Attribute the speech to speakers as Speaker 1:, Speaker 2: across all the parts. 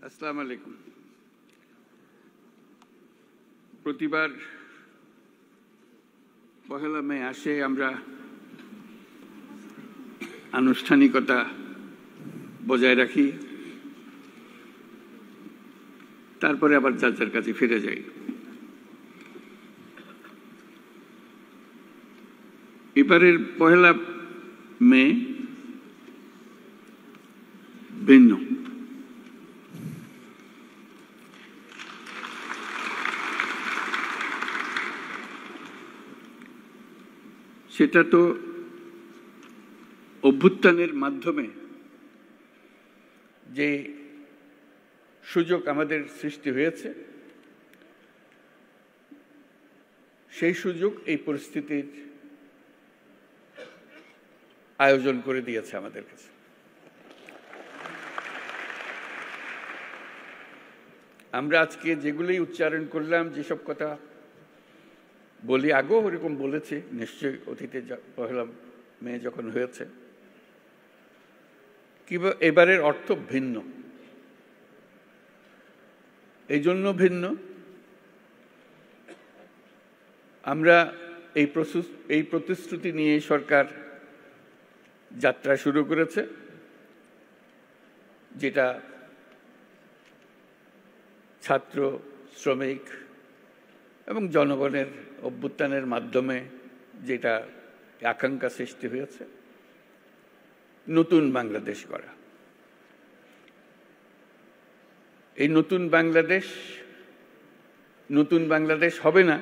Speaker 1: আসসালামু আলাইকুম। প্রতিবার পহেলা মে আসে আমরা আনুষ্ঠানিকতা বজায় রাখি, তারপরে আবার যার যার কাছে ফিরে যাই। এবারের পহেলা মে ভিন্ন। সেটা তো অভ্যুত্থানের মাধ্যমে যে সুযোগ আমাদের সৃষ্টি হয়েছে, সেই সুযোগ এই পরিস্থিতির আয়োজন করে দিয়েছে আমাদের কাছে। আমরা আজকে যেগুলোই উচ্চারণ করলাম, যেসব কথা বলি, আগেও ওরকম বলেছি নিশ্চয়ই, অতীতে পহেলা মে যখন হয়েছে, কিংবা এবারের অর্থ ভিন্ন। এই জন্য ভিন্ন, আমরা এই প্রতিশ্রুতি নিয়ে সরকার যাত্রা শুরু করেছে, যেটা ছাত্র, শ্রমিক এবং জনগণের অভ্যুত্থানের মাধ্যমে যেটা আকাঙ্ক্ষা সৃষ্টি হয়েছে, নতুন বাংলাদেশ গড়া। এই নতুন বাংলাদেশ হবে না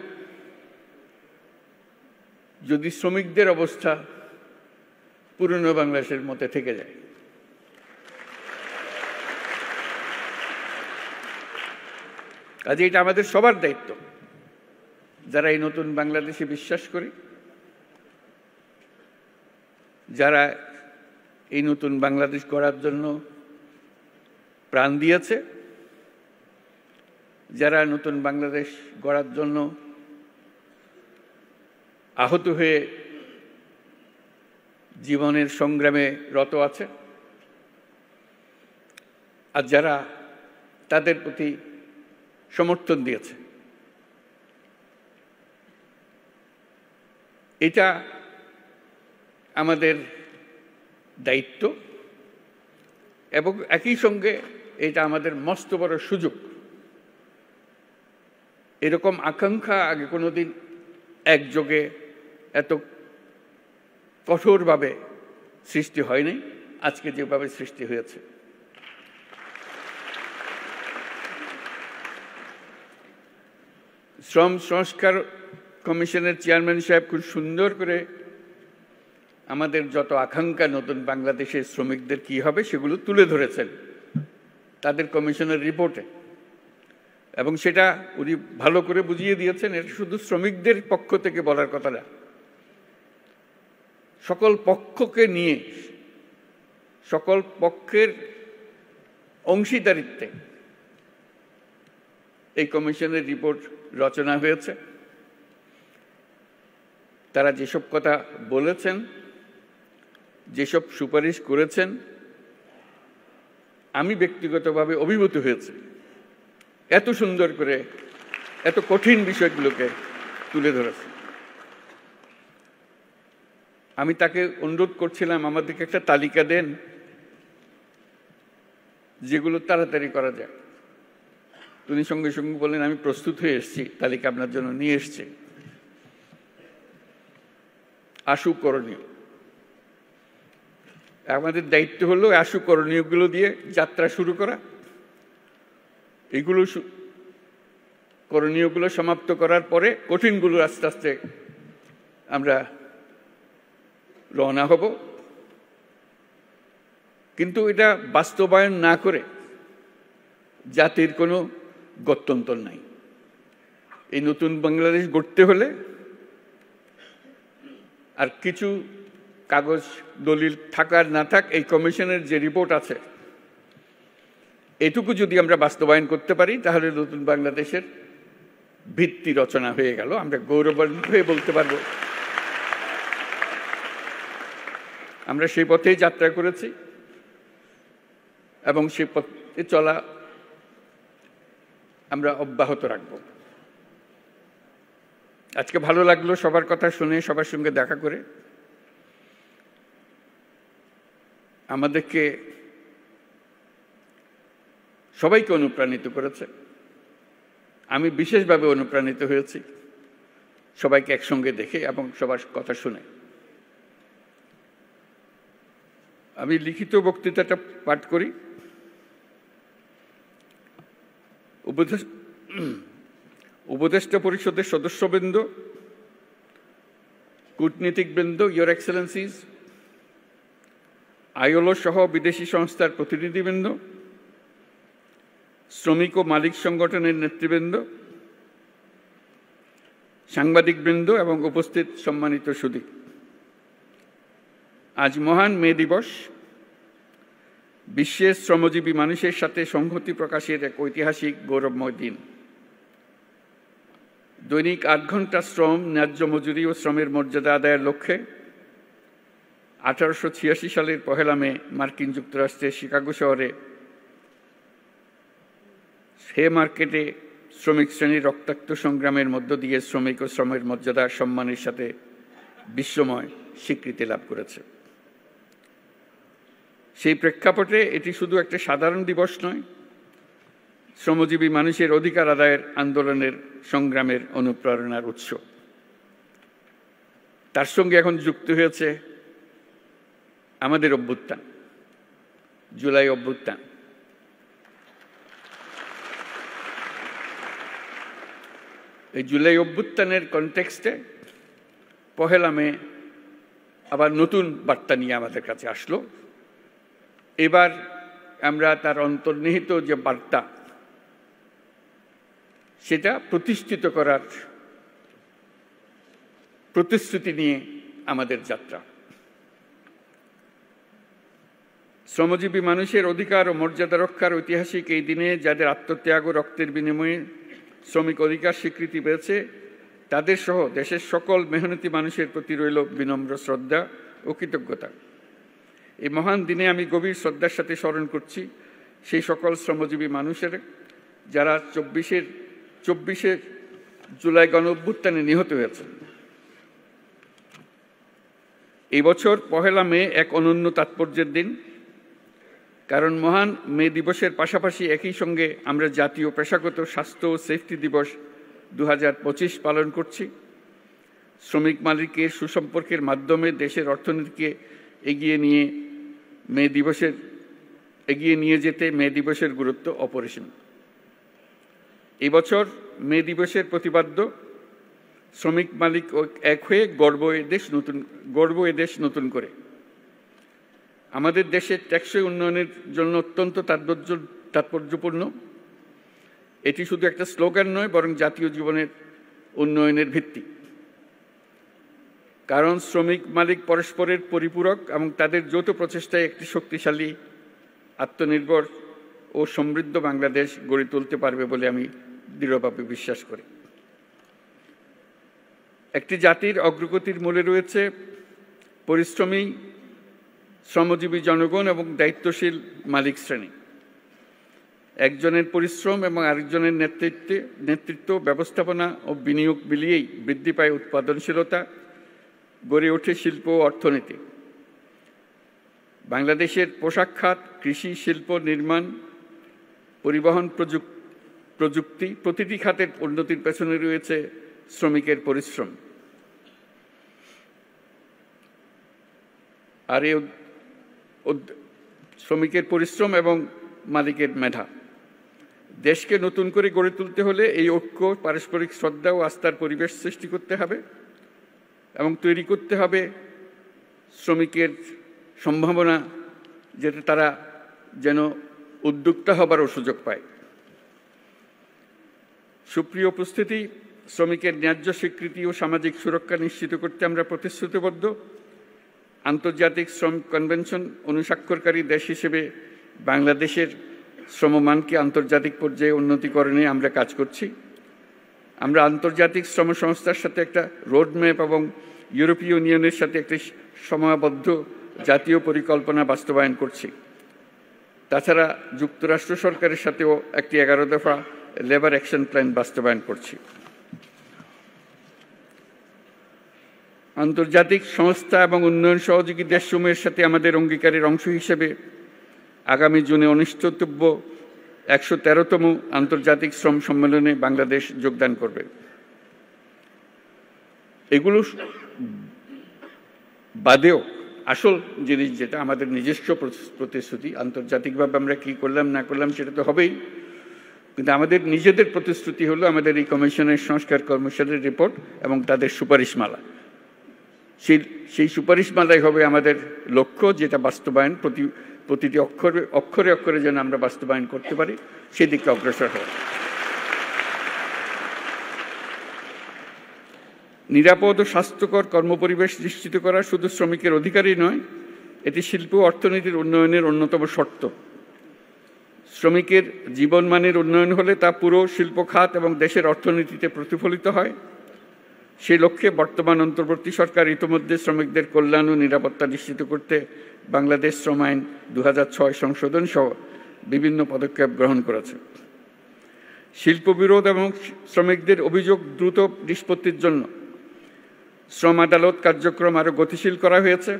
Speaker 1: যদি শ্রমিকদের অবস্থা পুরনো বাংলাদেশের মতো থেকে যায়। কাজে এটা আমাদের সবার দায়িত্ব, যারা এই নতুন বাংলাদেশে বিশ্বাস করি, যারা এই নতুন বাংলাদেশ গড়ার জন্য প্রাণ দিয়েছে, যারা নতুন বাংলাদেশ গড়ার জন্য আহত হয়ে জীবনের সংগ্রামে রত আছে, আর যারা তাদের প্রতি সমর্থন দিয়েছে। এটা আমাদের দায়িত্ব এবং একই সঙ্গে এটা আমাদের মস্ত বড় সুযোগ। এরকম আকাঙ্ক্ষা আগে কোনোদিন একযোগে এত কঠোরভাবে সৃষ্টি হয়নি, আজকে যেভাবে সৃষ্টি হয়েছে। শ্রম সংস্কার কমিশনের চেয়ারম্যান সাহেব খুব সুন্দর করে আমাদের যত আকাঙ্ক্ষা নতুন বাংলাদেশের শ্রমিকদের কি হবে সেগুলো তুলে ধরেছেন তাদের কমিশনের রিপোর্টে, এবং সেটা উনি ভালো করে বুঝিয়ে দিয়েছেন। এটা শুধু শ্রমিকদের পক্ষ থেকে বলার কথা না, সকল পক্ষকে নিয়ে, সকল পক্ষের অংশীদারিত্বে এই কমিশনের রিপোর্ট রচনা হয়েছে। তারা যেসব কথা বলেছেন, যেসব সুপারিশ করেছেন, আমি ব্যক্তিগতভাবে অভিভূত হয়েছি। এত সুন্দর করে এত কঠিন বিষয়গুলোকে তুলে ধরেছে। আমি তাকে অনুরোধ করছিলাম আমাদেরকে একটা তালিকা দেন যেগুলো তাড়াতাড়ি করা যায়। উনি সঙ্গে সঙ্গে বললেন, আমি প্রস্তুত হয়ে এসেছি, তালিকা আপনার জন্য নিয়ে এসছি। আশু করণীয়, আমাদের দায়িত্ব হলো আশু করণীয়গুলো দিয়ে যাত্রা শুরু করা। এইগুলো করণীয়গুলো সমাপ্ত করার পরে কঠিনগুলো আস্তে আস্তে আমরা রওনা হব। কিন্তু এটা বাস্তবায়ন না করে জাতির কোনো গত্যন্তর নাই। এই নতুন বাংলাদেশ গড়তে হলে আর কিছু কাগজ দলিল থাকার না থাক, এই কমিশনের যে রিপোর্ট আছে এটুকু যদি আমরা বাস্তবায়ন করতে পারি, তাহলে নতুন বাংলাদেশের ভিত্তি রচনা হয়ে গেল। আমরা গৌরবান্বিত হয়ে বলতে পারব আমরা সেই পথেই যাত্রা করেছি এবং সেই পথে চলা আমরা অব্যাহত রাখব। আজকে ভালো লাগলো সবার কথা শুনে, সবার সঙ্গে দেখা করে। আমাদেরকে সবাইকে অনুপ্রাণিত করেছে। আমি বিশেষভাবে অনুপ্রাণিত হয়েছি সবাইকে একসঙ্গে দেখে এবং সবার কথা শুনে। আমি লিখিত বক্তৃতাটা পাঠ করি। উপদেষ্টা পরিষদের সদস্যবৃন্দ, কূটনীতিকবৃন্দ, ইয়োর এক্সেলেন্সিজ, আইএলও সহ বিদেশি সংস্থার প্রতিনিধিবৃন্দ, শ্রমিক ও মালিক সংগঠনের নেতৃবৃন্দ, সাংবাদিকবৃন্দ এবং উপস্থিত সম্মানিত সুধী, আজ মহান মে দিবস। বিশ্বের শ্রমজীবী মানুষের সাথে সংহতি প্রকাশের এক ঐতিহাসিক গৌরবময় দিন। দৈনিক ৮ ঘন্টা শ্রম, ন্যায্য মজুরি ও শ্রমের মর্যাদা আদায়ের লক্ষ্যে 1886 সালের 1 মে মার্কিন যুক্তরাষ্ট্রের শিকাগো শহরে হে মার্কেটে শ্রমিক শ্রেণীর রক্তাক্ত সংগ্রামের মধ্য দিয়ে শ্রমিক ও শ্রমের মর্যাদা সম্মানের সাথে বিশ্বময় স্বীকৃতি লাভ করেছে। সেই প্রেক্ষাপটে এটি শুধু একটা সাধারণ দিবস নয়, শ্রমজীবী মানুষের অধিকার আদায়ের আন্দোলনের সংগ্রামের অনুপ্রেরণার উৎস। তার সঙ্গে এখন যুক্ত হয়েছে আমাদের অভ্যুত্থান, জুলাই অভ্যুত্থান। এই জুলাই অভ্যুত্থানের কনটেক্সটে 1 মে আবার নতুন বার্তা নিয়ে আমাদের কাছে আসলো। এবার আমরা তার অন্তর্নিহিত যে বার্তা, সেটা প্রতিষ্ঠিত করার প্রতিশ্রুতি নিয়ে আমাদের যাত্রা। শ্রমজীবী মানুষের অধিকার ও মর্যাদা রক্ষার ঐতিহাসিক এই দিনে যাদের আত্মত্যাগ ও রক্তের বিনিময়ে শ্রমিক অধিকার স্বীকৃতি পেয়েছে, তাদের সহ দেশের সকল মেহনতি মানুষের প্রতি রইল বিনম্র শ্রদ্ধা ও কৃতজ্ঞতা। এই মহান দিনে আমি গভীর শ্রদ্ধার সাথে স্মরণ করছি সেই সকল শ্রমজীবী মানুষের যারা 24শে জুলাই গণ অভ্যুত্থানে নিহত হয়েছেন। এই বছর 1 মে এক অনন্য তাৎপর্যের দিন, কারণ মহান মে দিবসের পাশাপাশি একই সঙ্গে আমরা জাতীয় পেশাগত স্বাস্থ্য ও সেফটি দিবস 2025 পালন করছি। শ্রমিক মালিকের সুসম্পর্কের মাধ্যমে দেশের অর্থনীতিকে এগিয়ে নিয়ে যেতে মে দিবসের গুরুত্ব অপরিসীম। এই বছর মে দিবসের প্রতিপাদ্য শ্রমিক মালিক এক হয়ে গর্ব এ দেশ নতুন করে। আমাদের দেশের টেকসই উন্নয়নের জন্য অত্যন্ত তাৎপর্যপূর্ণ। এটি শুধু একটা স্লোগান নয়, বরং জাতীয় জীবনের উন্নয়নের ভিত্তি। কারণ শ্রমিক মালিক পরস্পরের পরিপূরক এবং তাদের যৌথ প্রচেষ্টায় একটি শক্তিশালী, আত্মনির্ভর ও সমৃদ্ধ বাংলাদেশ গড়ে তুলতে পারবে বলে আমি দৃঢ়ভাবে বিশ্বাস করি। একটি জাতির অগ্রগতির মূলে রয়েছে পরিশ্রমী শ্রমজীবী জনগণ এবং দায়িত্বশীল মালিক শ্রেণী। একজনের পরিশ্রম এবং আরেকজনের নেতৃত্ব, ব্যবস্থাপনা ও বিনিয়োগ মিলিয়েই বৃদ্ধি পায় উৎপাদনশীলতা, গড়ে ওঠে শিল্প ও অর্থনীতি। বাংলাদেশের পোশাক খাত, কৃষি, শিল্প, নির্মাণ, পরিবহন, প্রযুক্তি প্রতিটি খাতের উন্নতির পেছনে রয়েছে শ্রমিকের পরিশ্রম। আর এই শ্রমিকের পরিশ্রম এবং মালিকের মেধা। দেশকে নতুন করে গড়ে তুলতে হলে এই ঐক্য, পারস্পরিক শ্রদ্ধা ও আস্থার পরিবেশ সৃষ্টি করতে হবে এবং তৈরি করতে হবে শ্রমিকের সম্ভাবনা, যেটা তারা যেন উদ্যোক্তা হবারও সুযোগ পায়। সুপ্রিয় উপস্থিতি, শ্রমিকের ন্যায্য স্বীকৃতি ও সামাজিক সুরক্ষা নিশ্চিত করতে আমরা প্রতিশ্রুতিবদ্ধ। আন্তর্জাতিক শ্রম কনভেনশন অনুস্বাক্ষরকারী দেশ হিসেবে বাংলাদেশের শ্রমমানকে আন্তর্জাতিক পর্যায়ে উন্নতিকরণে আমরা কাজ করছি। আমরা আন্তর্জাতিক শ্রম সংস্থার সাথে একটা রোডম্যাপ এবং ইউরোপীয় ইউনিয়নের সাথে একটি সময়াবদ্ধ জাতীয় পরিকল্পনা বাস্তবায়ন করছি। তাছাড়া যুক্তরাষ্ট্র সরকারের সাথেও একটি 11 দফা লেবার অ্যাকশন প্ল্যান বাস্তবায়ন করছি। আন্তর্জাতিক সংস্থা এবং উন্নয়ন সহযোগী দেশসমূহের সাথে আমাদের অঙ্গীকারের অংশ হিসেবে আগামী জুনে অনুষ্ঠিতব্য ১১৩তম আন্তর্জাতিক শ্রম সম্মেলনে বাংলাদেশ যোগদান করবে। এগুলো বাদেও আসল জিনিস যেটা আমাদের নিজস্ব প্রতিশ্রুতি, আন্তর্জাতিকভাবে আমরা কি করলাম না করলাম সেটা তো হবেই, কিন্তু আমাদের নিজেদের প্রতিশ্রুতি হলো আমাদের এই কমিশনের সংস্কার কমিশনের রিপোর্ট এবং তাদের সুপারিশমালা। সেই সুপারিশমালাই হবে আমাদের লক্ষ্য, যেটা বাস্তবায়ন প্রতিটি অক্ষরে অক্ষরে যেন আমরা বাস্তবায়ন করতে পারি, সেদিকে অগ্রসর হওয়া। নিরাপদ ও স্বাস্থ্যকর কর্মপরিবেশ নিশ্চিত করা শুধু শ্রমিকের অধিকারই নয়, এটি শিল্প ও অর্থনীতির উন্নয়নের অন্যতম শর্ত। শ্রমিকের জীবনমানের উন্নয়ন হলে তা পুরো শিল্প খাত এবং দেশের অর্থনীতিতে প্রতিফলিত হয়। সেই লক্ষ্যে বর্তমান অন্তর্বর্তী সরকার ইতিমধ্যে শ্রমিকদের কল্যাণ ও নিরাপত্তা নিশ্চিত করতে বাংলাদেশ শ্রম আইন ২০০৬ সংশোধন সহ বিভিন্ন পদক্ষেপ গ্রহণ করেছে। শিল্প বিরোধ এবং শ্রমিকদের অভিযোগ দ্রুত নিষ্পত্তির জন্য শ্রম আদালত কার্যক্রম আরও গতিশীল করা হয়েছে।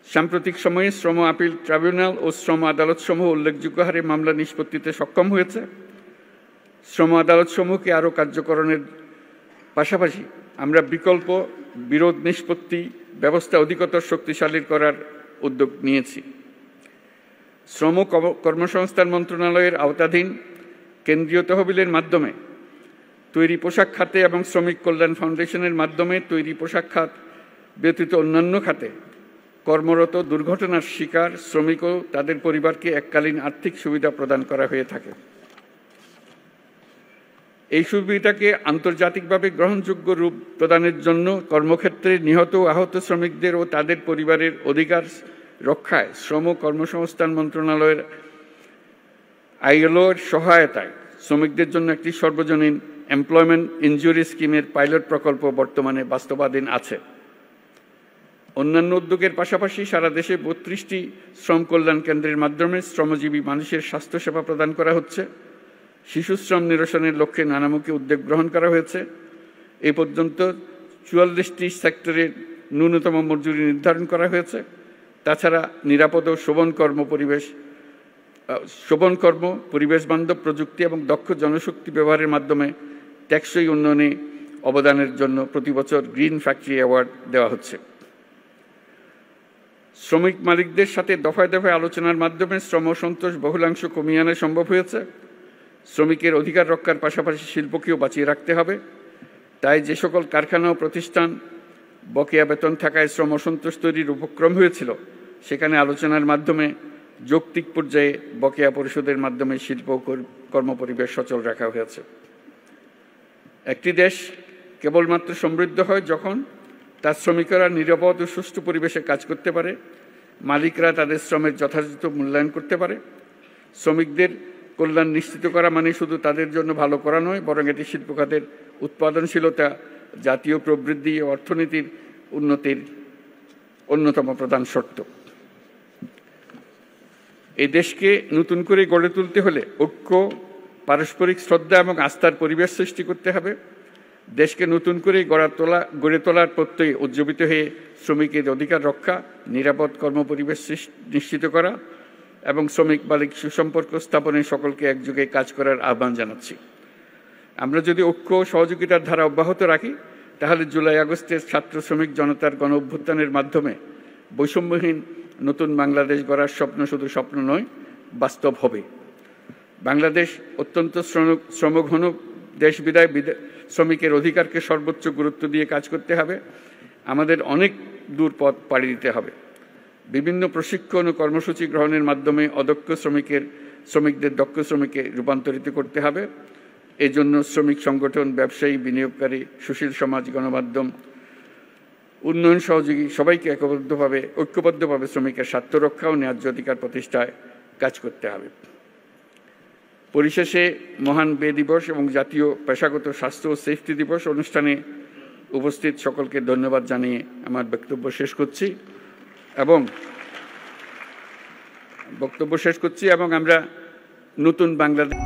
Speaker 1: সাম্প্রতিক সময়ে শ্রম আপিল ট্রাইব্যুনাল ও শ্রম আদালতসমূহ উল্লেখযোগ্য হারে মামলা নিষ্পত্তিতে সক্ষম হয়েছে। শ্রম আদালতসমূহকে আরও কার্যকরণের পাশাপাশি আমরা বিকল্প বিরোধ নিষ্পত্তি ব্যবস্থা অধিকতর শক্তিশালী করার উদ্যোগ নিয়েছি। শ্রম কর্মসংস্থান মন্ত্রণালয়ের আওতাধীন কেন্দ্রীয় তহবিলের মাধ্যমে তৈরি পোশাক খাতে এবং শ্রমিক কল্যাণ ফাউন্ডেশনের মাধ্যমে তৈরি পোশাক খাত ব্যতীত অন্যান্য খাতে কর্মরত দুর্ঘটনার শিকার শ্রমিক ও তাদের পরিবারকে এককালীন আর্থিক সুবিধা প্রদান করা হয়ে থাকে। এই সুবিধাকে আন্তর্জাতিকভাবে গ্রহণযোগ্য রূপ প্রদানের জন্য কর্মক্ষেত্রে নিহত ও আহত শ্রমিকদের ও তাদের পরিবারের অধিকার রক্ষায় শ্রম কর্মসংস্থান মন্ত্রণালয়ের ILO-র সহায়তায় শ্রমিকদের জন্য একটি সর্বজনীন এমপ্লয়মেন্ট ইনজুরি স্কিমের পাইলট প্রকল্প বর্তমানে বাস্তবায়ন আছে। অন্যান্য উদ্যোগের পাশাপাশি সারা দেশে ৩২টি শ্রম কল্যাণ কেন্দ্রের মাধ্যমে শ্রমজীবী মানুষের স্বাস্থ্যসেবা প্রদান করা হচ্ছে। শিশু শ্রম নিরসনের লক্ষ্যে নানামুখী উদ্যোগ গ্রহণ করা হয়েছে। এ পর্যন্ত ৪৪টি সেক্টরে ন্যূনতম মজুরি নির্ধারণ করা হয়েছে। তাছাড়া নিরাপদ ও শোভন কর্ম, পরিবেশ বান্ধব প্রযুক্তি এবং দক্ষ জনশক্তি ব্যবহারের মাধ্যমে টেকসই উন্নয়নে অবদানের জন্য প্রতি বছর গ্রিন ফ্যাক্টরি অ্যাওয়ার্ড দেওয়া হচ্ছে। শ্রমিক মালিকদের সাথে দফায় দফায় আলোচনার মাধ্যমে শ্রম সন্তোষ বহুলাংশ কমিয়ে আনা সম্ভব হয়েছে। শ্রমিকের অধিকার রক্ষার পাশাপাশি শিল্পকেও বাঁচিয়ে রাখতে হবে। তাই যে সকল কারখানা ও প্রতিষ্ঠান বকেয়া বেতন থাকায় শ্রম অসন্তোষ তৈরির উপক্রম হয়েছিল, সেখানে আলোচনার মাধ্যমে যৌক্তিক পর্যায়ে বকেয়া পরিশোধের মাধ্যমে শিল্প কর্মপরিবেশ সচল রাখা হয়েছে। একটি দেশ কেবলমাত্র সমৃদ্ধ হয় যখন তার শ্রমিকরা নিরাপদ ও সুষ্ঠু পরিবেশে কাজ করতে পারে, মালিকরা তাদের শ্রমের যথাযথ মূল্যায়ন করতে পারে। শ্রমিকদের কল্যাণ নিশ্চিত করা মানে শুধু তাদের জন্য ভালো করা নয়, বরং এটি শিল্প খাতের উৎপাদনশীলতা, জাতীয় প্রবৃদ্ধি ও অর্থনীতির উন্নতির অন্যতম প্রধান শর্ত। এই দেশকে নতুন করে গড়ে তুলতে হলে ঐক্য, পারস্পরিক শ্রদ্ধা এবং আস্থার পরিবেশ সৃষ্টি করতে হবে। দেশকে নতুন করে গড়ে তোলার প্রত্যয়ে উজ্জীবিত হয়ে শ্রমিকের অধিকার রক্ষা, নিরাপদ কর্মপরিবেশ নিশ্চিত করা এবং শ্রমিক মালিক সুসম্পর্ক স্থাপনে সকলকে একযোগে কাজ করার আহ্বান জানাচ্ছি। আমরা যদি ঐক্য ও সহযোগিতার ধারা অব্যাহত রাখি, তাহলে জুলাই আগস্টের ছাত্র শ্রমিক জনতার গণ অভ্যুত্থানের মাধ্যমে বৈষম্যহীন নতুন বাংলাদেশ গড়ার স্বপ্ন শুধু স্বপ্ন নয়, বাস্তব হবে। বাংলাদেশ অত্যন্ত শ্রমঘন দেশ বিদায় শ্রমিকের অধিকারকে সর্বোচ্চ গুরুত্ব দিয়ে কাজ করতে হবে। আমাদের অনেক দূর পথ পাড়ি দিতে হবে। বিভিন্ন প্রশিক্ষণ ও কর্মসূচি গ্রহণের মাধ্যমে অদক্ষ শ্রমিকদের দক্ষ শ্রমিকে রূপান্তরিত করতে হবে। এজন্য শ্রমিক সংগঠন, ব্যবসায়ী, বিনিয়োগকারী, সুশীল সমাজ, গণমাধ্যম, উন্নয়ন সহযোগী সবাইকে ঐক্যবদ্ধভাবে শ্রমিকের স্বার্থ রক্ষা ও ন্যায্য অধিকার প্রতিষ্ঠায় কাজ করতে হবে। পরিশেষে মহান বে দিবস এবং জাতীয় পেশাগত স্বাস্থ্য ও সেফটি দিবস অনুষ্ঠানে উপস্থিত সকলকে ধন্যবাদ জানিয়ে আমার বক্তব্য শেষ করছি এবং আমরা নতুন বাংলাদেশ